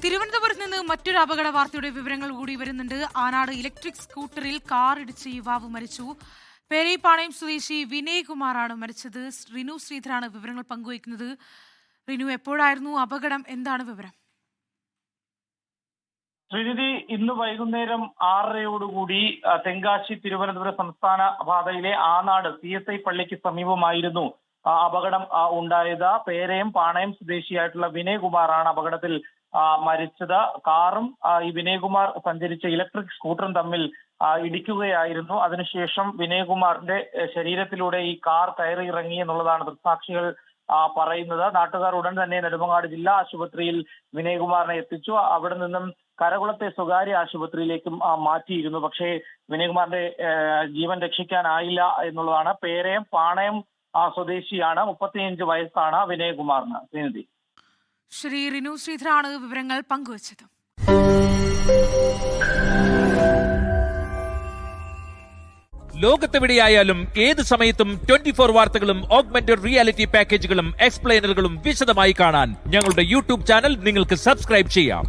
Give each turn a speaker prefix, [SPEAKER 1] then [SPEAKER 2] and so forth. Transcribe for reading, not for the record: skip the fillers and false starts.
[SPEAKER 1] തിരുവനന്തപുരത്ത് നിന്ന് മറ്റൊരു അപകട വാർത്തയുടെ വിവരങ്ങൾ കൂടി വരുന്നുണ്ട്. ആനാട് ഇലക്ട്രിക് സ്കൂട്ടറിൽ കാർ ഇടിച്ച് യുവാവ് മരിച്ചു. പേരൈപ്പാളയം സ്വദേശി വിനയ് കുമാറാണ് മരിച്ചത്. റിനു ശ്രീധരാണ് വിവരങ്ങൾ പങ്കുവയ്ക്കുന്നത്. റിനു, എപ്പോഴായിരുന്നു അപകടം? എന്താണ് വിവരം?
[SPEAKER 2] ശ്രീനിധി, ഇന്ന് വൈകുന്നേരം 6:30യോടുകൂടി തെങ്കാശി തിരുവനന്തപുരം സംസ്ഥാന പാതയിലെ ആനാട് CSI പള്ളിക്ക് സമീപമായിരുന്നു അപകടം ഉണ്ടായത്. പേരയം പാണയം സ്വദേശിയായിട്ടുള്ള വിനയ് കുമാറാണ് അപകടത്തിൽ മരിച്ചത്. കാറും ഈ വിനയകുമാർ സഞ്ചരിച്ച ഇലക്ട്രിക് സ്കൂട്ടറും തമ്മിൽ ഇടിക്കുകയായിരുന്നു. അതിനുശേഷം വിനയകുമാറിന്റെ ശരീരത്തിലൂടെ ഈ കാർ കയറി ഇറങ്ങി എന്നുള്ളതാണ് ദൃക്സാക്ഷികൾ പറയുന്നത്. നാട്ടുകാർ ഉടൻ തന്നെ നെടുമങ്ങാട് ജില്ലാ ആശുപത്രിയിൽ വിനയകുമാറിനെ എത്തിച്ചു. അവിടെ നിന്നും കരകുളത്തെ സ്വകാര്യ ആശുപത്രിയിലേക്കും മാറ്റിയിരുന്നു. പക്ഷേ വിനയകുമാറിന്റെ ജീവൻ രക്ഷിക്കാനായില്ല എന്നുള്ളതാണ്. പേരയം പാണയം സ്വദേശിയാണ്. 35 വയസ്സാണ് വിനയകുമാറിന്. ശ്രീനിധി,
[SPEAKER 1] ശ്രീ റിനു ശ്രീധരാണ് വിവരങ്ങൾ പങ്കുവച്ചത്.
[SPEAKER 3] ലോകത്തെവിടെയായാലും ഏത് സമയത്തും 24 വാർത്തകളും ഓഗ്മെന്റഡ് റിയാലിറ്റി പാക്കേജുകളും എക്സ്പ്ലെയിനറുകളും വിശദമായി കാണാൻ ഞങ്ങളുടെ യൂട്യൂബ് ചാനൽ നിങ്ങൾക്ക് സബ്സ്ക്രൈബ് ചെയ്യാം.